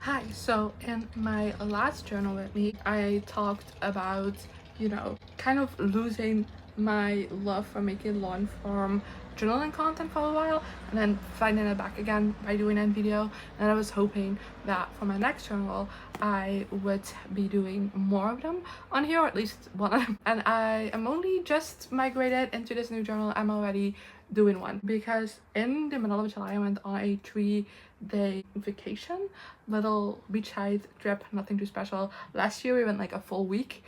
Hi, so in my last journal with me, I talked about, kind of losing my love for making long form journaling content for a while and then finding it back again by doing a video. And I was hoping that for my next journal, I would be doing more of them on here, or at least one of them. And I am only just migrated into this new journal. I'm already doing one because in the middle of July I went on a 3-day vacation, little beachside trip, nothing too special. Last year we went like a full week.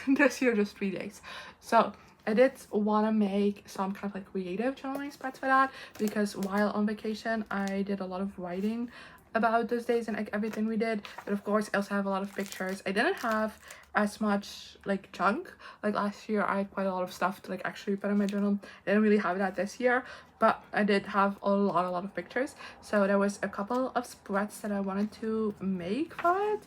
This year just 3 days. So I did want to make some kind of like creative journaling spreads for that, because while on vacation I did a lot of writing about those days and like everything we did, but of course I also have a lot of pictures. I didn't have as much like junk like last year. I had quite a lot of stuff to like actually put in my journal. I didn't really have that this year, but I did have a lot of pictures. So there was a couple of spreads that I wanted to make for it,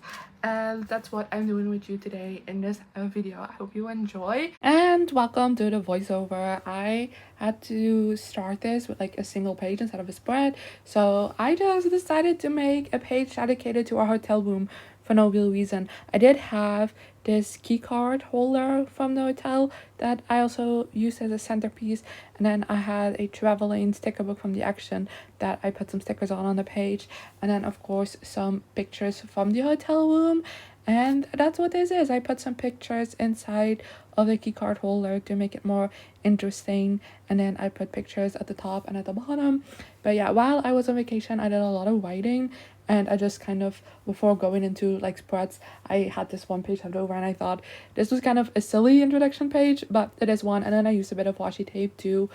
and that's what I'm doing with you today in this video. I hope you enjoy, and welcome to the voiceover. I had to start this with like a single page instead of a spread, so I just decided to make a page dedicated to our hotel room for no real reason. I did have this key card holder from the hotel that I also used as a centerpiece, and then I had a traveling sticker book from the Action that I put some stickers on the page, and then of course some pictures from the hotel room. And that's what this is. I put some pictures inside of the key card holder to make it more interesting, and then I put pictures at the top and at the bottom. But yeah, while I was on vacation I did a lot of writing, and I just kind of, before going into like spreads, I had this one page left over and I thought this was kind of a silly introduction page, but it is one. And then I used a bit of washi tape to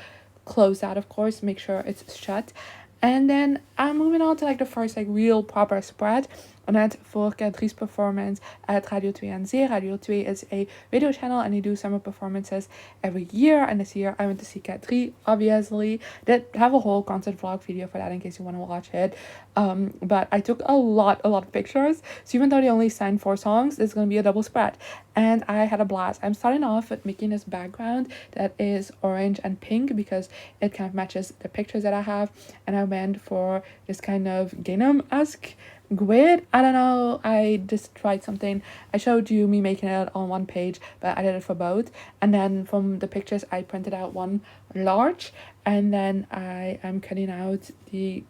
close that, of course, make sure it's shut. And then I'm moving on to like the first like real proper spread. Net voor K3's performance at Radio 2 en Zee. Radio 2 is a video channel and they do summer performances every year. And this year I went to see K3, obviously. Did have a whole concert vlog video for that in case you want to watch it. But I took a lot of pictures. So even though they only sang 4 songs, it's going to be a double spread. And I had a blast. I'm starting off with making this background that is orange and pink because it kind of matches the pictures that I have. And I went for this kind of gingham-esque grid. I don't know, I just tried something. I showed you me making it on one page, but I did it for both. And then from the pictures I printed out one large, and then I am cutting out the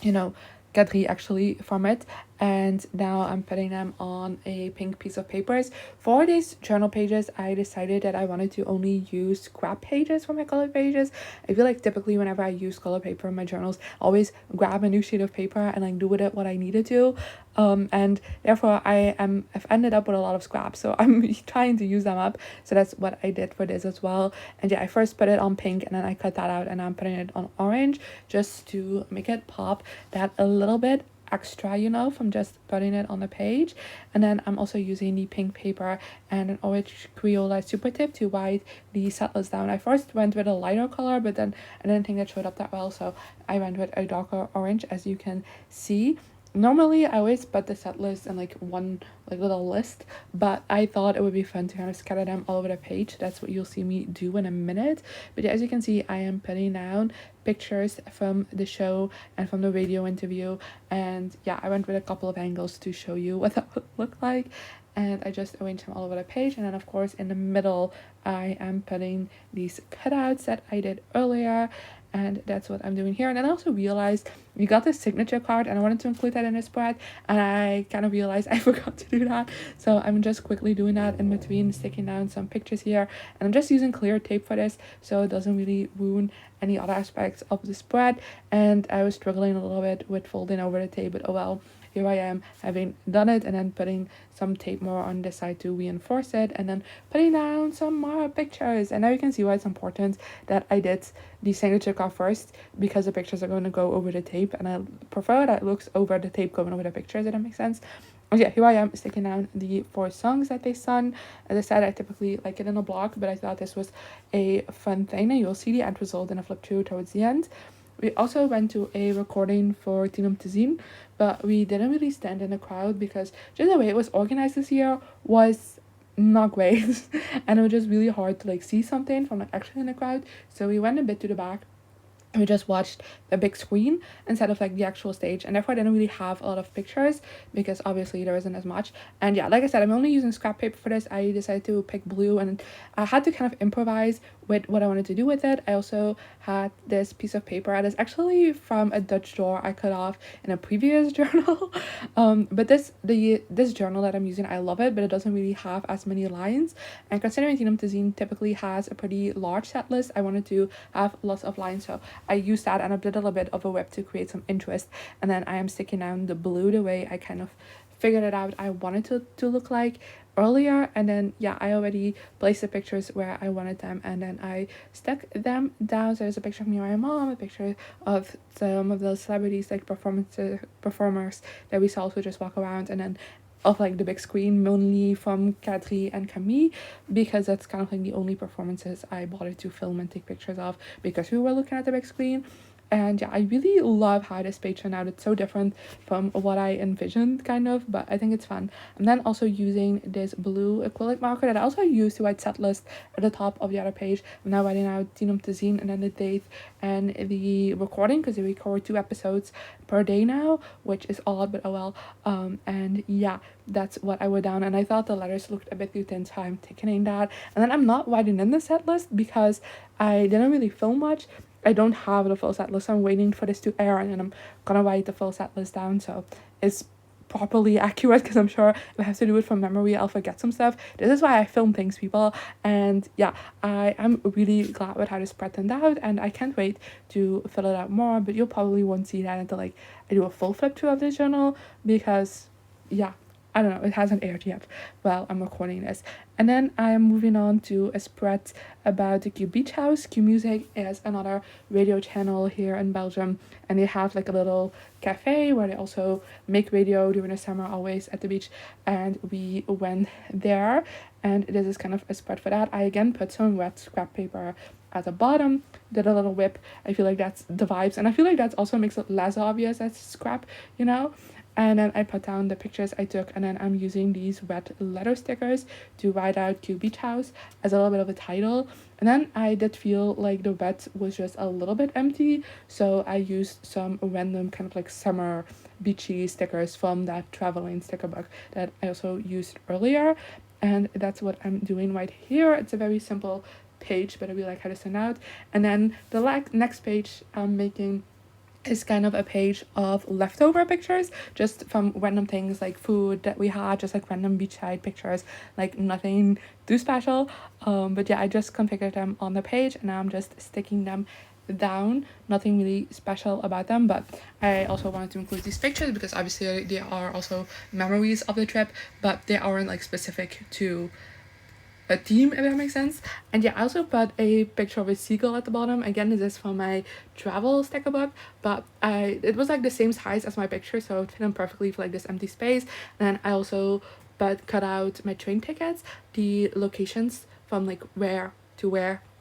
K3 actually from it, and now I'm putting them on a pink piece of papers. For these journal pages I decided that I wanted to only use scrap pages for my color pages. I feel like typically whenever I use color paper in my journals, I always grab a new sheet of paper and like do with it what I needed to, and therefore I've ended up with a lot of scraps, so I'm trying to use them up. So that's what I did for this as well. And yeah, I first put it on pink and then I cut that out and I'm putting it on orange just to make it pop that a little bit extra, from just putting it on the page. And then I'm also using the pink paper and an orange Crayola super tip to write the settlers down. I first went with a lighter color, but then I didn't think that showed up that well, so I went with a darker orange, as you can see. Normally I always put the set list in like one like little list, but I thought it would be fun to kind of scatter them all over the page. That's what you'll see me do in a minute. But yeah, as you can see, I am putting down pictures from the show and from the radio interview, and yeah, I went with a couple of angles to show you what that would look like, and I just arranged them all over the page. And then of course in the middle I am putting these cutouts that I did earlier, and that's what I'm doing here. And then I also realized we got this signature card and I wanted to include that in this spread, and I kind of realized I forgot to do that, so I'm just quickly doing that in between, sticking down some pictures here. And I'm just using clear tape for this so it doesn't really ruin any other aspects of the spread. And I was struggling a little bit with folding over the tape, but oh well, here I am having done it, and then putting some tape more on this side to reinforce it, and then putting down some more pictures. And now you can see why it's important that I did the signature card first, because the pictures are going to go over the tape, and I prefer that it looks over the tape going over the pictures, if that makes sense. And yeah, here I am sticking down the 4 songs that they sung. As I said, I typically like it in a block, but I thought this was a fun thing, and you'll see the end result in a flip through towards the end. We also went to a recording for Tinum Tazin, but we didn't really stand in the crowd because just the way it was organized this year was not great and it was just really hard to like see something from like actually in the crowd. So we went a bit to the back we just watched the big screen instead of like the actual stage, and therefore I didn't really have a lot of pictures because obviously there isn't as much. And yeah, like I said, I'm only using scrap paper for this. I decided to pick blue, and I had to kind of improvise with what I wanted to do with it. I also had this piece of paper. It is actually from a Dutch drawer I cut off in a previous journal. But this journal that I'm using, I love it, but it doesn't really have as many lines. And considering Teen Magazine typically has a pretty large set list, I wanted to have lots of lines. So I used that and I did a little bit of a whip to create some interest. And then I am sticking down the blue the way I kind of figured it out I wanted to look like earlier. And then yeah, I already placed the pictures where I wanted them, and then I stuck them down. So there's a picture of me and my mom, a picture of some of the celebrities, like performers that we saw also just walk around, and then of like the big screen, mainly from Kadri and Camille, because that's kind of like the only performances I bothered to film and take pictures of because we were looking at the big screen. And yeah, I really love how this page turned out. It's so different from what I envisioned, kind of, but I think it's fun. And then also using this blue acrylic marker that I also used to write set list at the top of the other page. I'm now writing out Dinum Tazine and then the date and the recording, because they record 2 episodes per day now, which is odd, but oh well. And yeah, that's what I wrote down. And I thought the letters looked a bit too thin, so I'm taking that. And then I'm not writing in the set list because I didn't really film much. I don't have the full set list. I'm waiting for this to air, and then I'm gonna write the full set list down so it's properly accurate, because I'm sure if I have to do it from memory I'll forget some stuff. This is why I film things, people. And yeah, I am really glad with how this spread turned out, and I can't wait to fill it out more, but you'll probably won't see that until like I do a full flip through of this journal, because yeah, I don't know, it hasn't aired yet while I'm recording this. And then I'm moving on to a spread about the Q Beach House. Q Music is another radio channel here in Belgium, and they have like a little cafe where they also make radio during the summer, always at the beach. And we went there, and this is kind of a spread for that. I again put some wet scrap paper at the bottom, did a little whip. I feel like that's the vibes, and I feel like that's also makes it less obvious as scrap, you know. And then I put down the pictures I took, and then I'm using these red letter stickers to write out Q Beach House as a little bit of a title. And then I did feel like the red was just a little bit empty, so I used some random kind of like summer beachy stickers from that traveling sticker book that I also used earlier. And that's what I'm doing right here. It's a very simple page, but I really like how this turned out. And then the next page I'm making is kind of a page of leftover pictures, just from random things like food that we had, just like random beachside pictures, like nothing too special. But yeah, I just configured them on the page, and now I'm just sticking them down. Nothing really special about them, but I also wanted to include these pictures because obviously they are also memories of the trip, but they aren't like specific to a theme, if that makes sense. And yeah, I also put a picture of a seagull at the bottom. Again, this is from my travel sticker book, but it was like the same size as my picture, so it fit in perfectly for like this empty space. And then I also cut out my train tickets, the locations from like where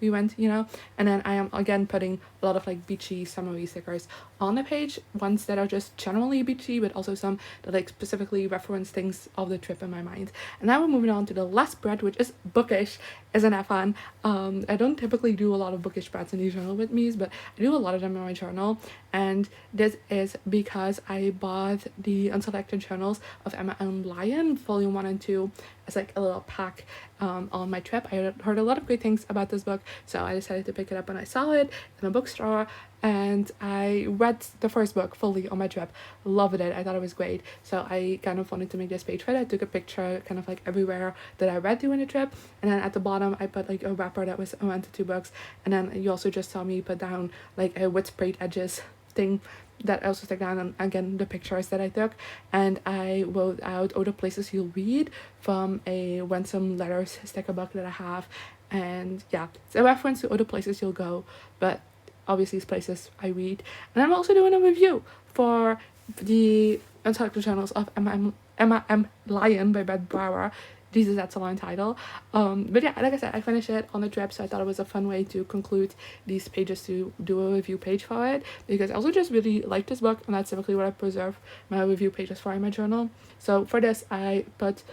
we went, you know. And then I am again putting a lot of like beachy summery stickers on the page, ones that are just generally beachy, but also some that like specifically reference things of the trip in my mind. And now we're moving on to the last spread, which is bookish. Isn't that fun? I don't typically do a lot of bookish spreads in these journal with me's, but I do a lot of them in my journal. And this is because I bought the unselected journals of Emma and Lion volume 1 and 2 as like a little pack on my trip. I heard a lot of great things about this book, so I decided to pick it up when I saw it in a bookstore, and I read the first book fully on my trip. Loved it. I thought it was great, so I kind of wanted to make this page for it. I took a picture kind of like everywhere that I read during the trip, and then at the bottom I put like a wrapper that was around the 2 books, and then you also just saw me put down like a with sprayed edges thing that I also stuck down, and again the pictures that I took. And I wrote out all the places you'll read from a Ransom Letters sticker book that I have. And yeah, it's a reference to all the places you'll go, but obviously it's places I read. And I'm also doing a review for the Unselected Journals of Emma M. Lion by Beth Brower. Jesus, that's a long title. But yeah, like I said, I finished it on the trip, so I thought it was a fun way to conclude these pages, to do a review page for it, because I also just really like this book, and that's typically what I preserve my review pages for in my journal. So for this, I put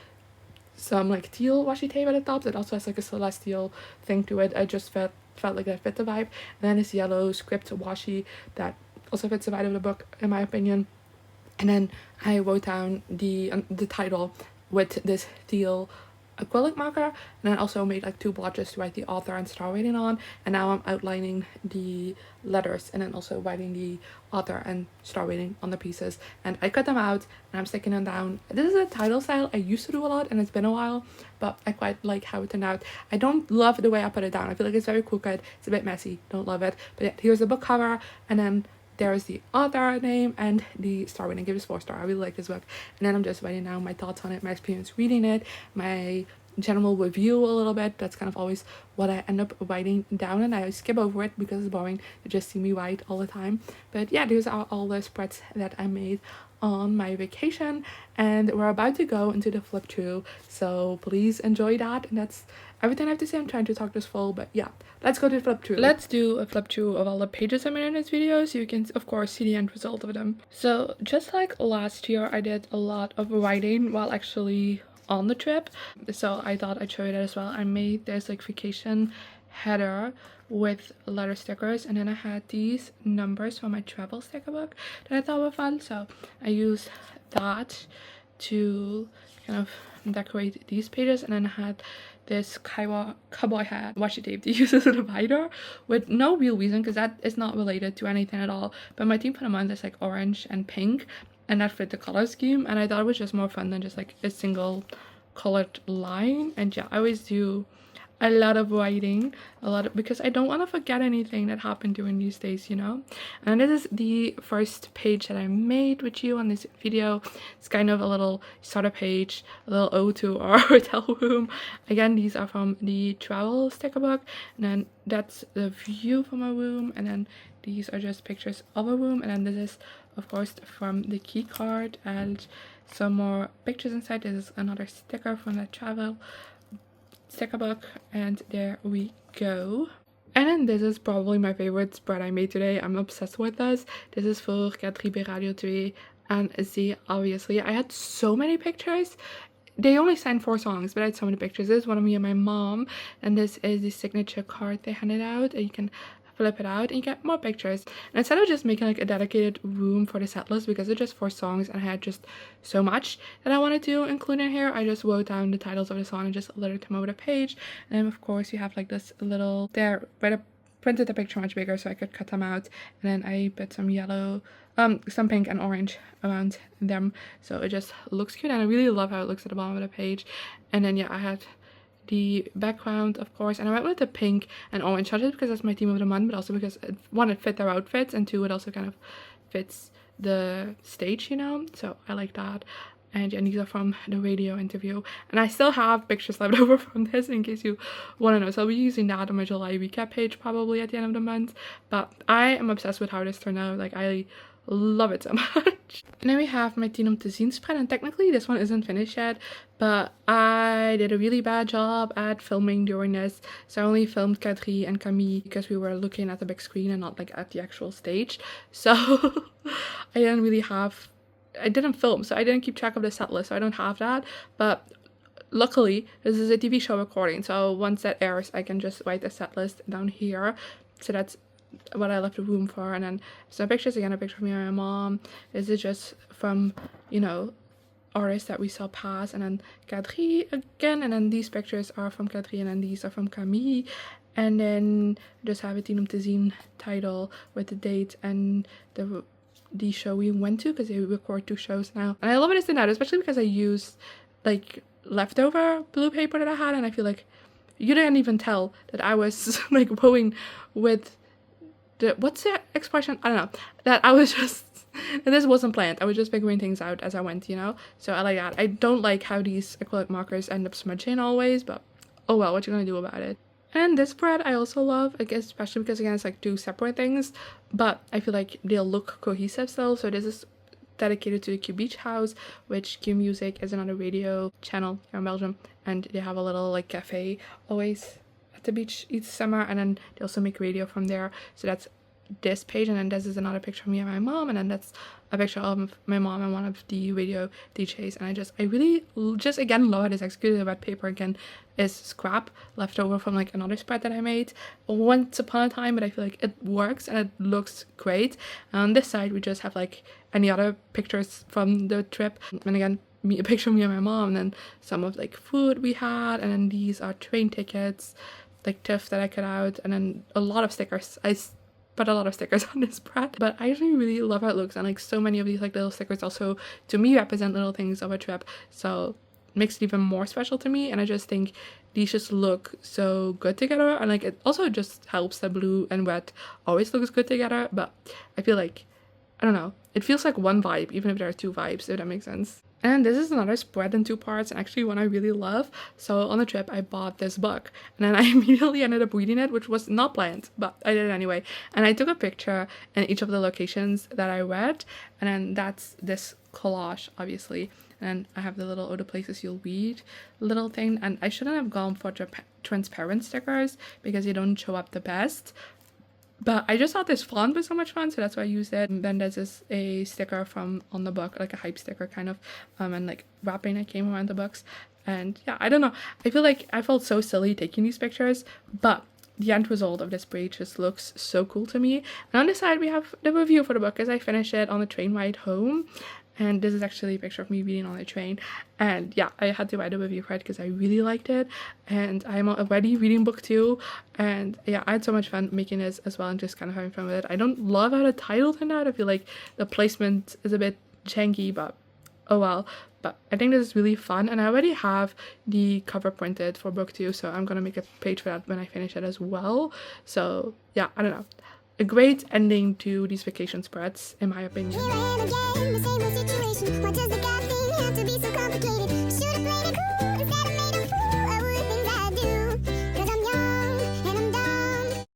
some like teal washi tape at the top that also has like a celestial thing to it. I just felt felt like that fit the vibe. And then this yellow script washi that also fits the vibe of the book, in my opinion. And then I wrote down the title with this teal acrylic marker, and then also made like 2 blotches to write the author and star rating on. And now I'm outlining the letters and then also writing the author and star rating on the pieces, and I cut them out and I'm sticking them down. This is a title style I used to do a lot, and it's been a while, but I quite like how it turned out. I don't love the way I put it down. I feel like it's very crooked, it's a bit messy, don't love it. But yeah, here's the book cover, and then there's the author name and the star rating. I give this 4 stars. I really like this book. And then I'm just writing down my thoughts on it, my experience reading it, my general review a little bit. That's kind of always what I end up writing down, and I skip over it because it's boring to just see me write all the time. But yeah, these are all the spreads that I made on my vacation, and we're about to go into the flip through, so please enjoy that. And that's everything I have to say. I'm trying to talk this full, but yeah, let's go to the flip through. Let's do a flip through of all the pages I made in this video, so you can of course see the end result of them. So just like last year, I did a lot of writing while actually on the trip, so I thought I'd show you that as well. I made this like vacation header with letter stickers, and then I had these numbers from my travel sticker book that I thought were fun, so I used that to kind of decorate these pages. And then I had this cowboy hat washi tape to use as a divider with no real reason, because that is not related to anything at all, but my team put them on this like orange and pink, and that fit the color scheme, and I thought it was just more fun than just like a single colored line. And yeah, I always do a lot of writing, because I don't want to forget anything that happened during these days, you know. And this is the first page that I made with you on this video. It's kind of a little starter page, a little ode to our hotel room. Again, these are from the travel sticker book, and then that's the view from a room, and then these are just pictures of a room, and then this is of course from the key card and some more pictures inside. This is another sticker from the travel sticker book, and there we go. And then this is probably my favorite spread I made today. I'm obsessed with this. This is for 4B Radio 2 and Z, obviously. I had so many pictures. They only signed 4 songs, but I had so many pictures. This is one of me and my mom, and this is the signature card they handed out, and you can flip it out and you get more pictures. And instead of just making like a dedicated room for the set list, because it's just 4 songs and I had just so much that I wanted to include in here, I just wrote down the titles of the song and just lettered them over the page. And then of course you have like this little there, but I printed the picture much bigger so I could cut them out, and then I put some yellow some pink and orange around them, so it just looks cute, and I really love how it looks at the bottom of the page. And then yeah, I had the background of course, and I went with the pink and orange, not just because that's my theme of the month, but also because one, it fit their outfits, and 2, it also kind of fits the stage, you know, so I like that. And these are from the radio interview, and I still have pictures left over from this in case you want to know, so I'll be using that on my July recap page probably at the end of the month. But I am obsessed with how this turned out. Like, I love it so much. And then we have my Tien om te zien spread, and technically this one isn't finished yet, but I did a really bad job at filming during this, so I only filmed Kadri and Camille because we were looking at the big screen and not like at the actual stage, so I didn't film, so I didn't keep track of the set list, so I don't have that. But luckily this is a TV show recording, so once that airs I can just write the set list down here, so that's what I left the room for. And then some pictures, again a picture of me and my mom. This is just from, you know, artists that we saw pass, and then Kadri again, and then these pictures are from Kadri, and then these are from Camille. And then just have a Tien om te zien title with the date and the show we went to, because they record 2 shows now, and I love it as that, especially because I used like leftover blue paper that I had, and I feel like you didn't even tell that I was like going with the, what's the expression, I don't know, that I was just and this wasn't planned, I was just figuring things out as I went, you know, so I like that. I don't like how these acrylic markers end up smudging always, but oh well, what you gonna do about it. And this spread I also love, I guess, especially because again it's like 2 separate things, but I feel like they'll look cohesive still. So this is dedicated to the Q Beach House, which Q Music is another radio channel here in Belgium, and they have a little like cafe always at the beach each summer, and then they also make radio from there, so that's this page, and then this is another picture of me and my mom, and then that's a picture of my mom and one of the radio DJs. And I really just again love how this executed. About paper again is scrap left over from like another spread that I made once upon a time, but I feel like it works and it looks great. And on this side we just have like any other pictures from the trip, and again a picture of me and my mom, and then some of like food we had, and then these are train tickets, like TIFF that I cut out, and then a lot of stickers. I put a lot of stickers on this spread, but I actually really love how it looks, and like so many of these like little stickers also to me represent little things of a trip, so it makes it even more special to me. And I just think these just look so good together, and like it also just helps that blue and red always looks good together, but I feel like, I don't know, it feels like one vibe even if there are two vibes, if that makes sense. And this is another spread in two parts, and actually one I really love. So on the trip I bought this book, and then I immediately ended up reading it, which was not planned, but I did it anyway. And I took a picture in each of the locations that I read, and then that's this collage obviously. And I have the little other places you'll read little thing, and I shouldn't have gone for transparent stickers because they don't show up the best. But I just thought this font was so much fun, so that's why I used it. And then there's a sticker from on the book, like a hype sticker kind of, and like wrapping that came around the books. And yeah, I don't know. I feel like I felt so silly taking these pictures, but the end result of this page just looks so cool to me. And on the side we have the review for the book as I finished it on the train ride home. And this is actually a picture of me reading on the train. And yeah, I had to write a review for it because I really liked it. And I'm already reading book 2. And yeah, I had so much fun making this as well and just kind of having fun with it. I don't love how the title turned out. I feel like the placement is a bit janky, but oh well. But I think this is really fun. And I already have the cover printed for book 2. So I'm going to make a page for that when I finish it as well. So yeah, I don't know. A great ending to these vacation spreads, in my opinion.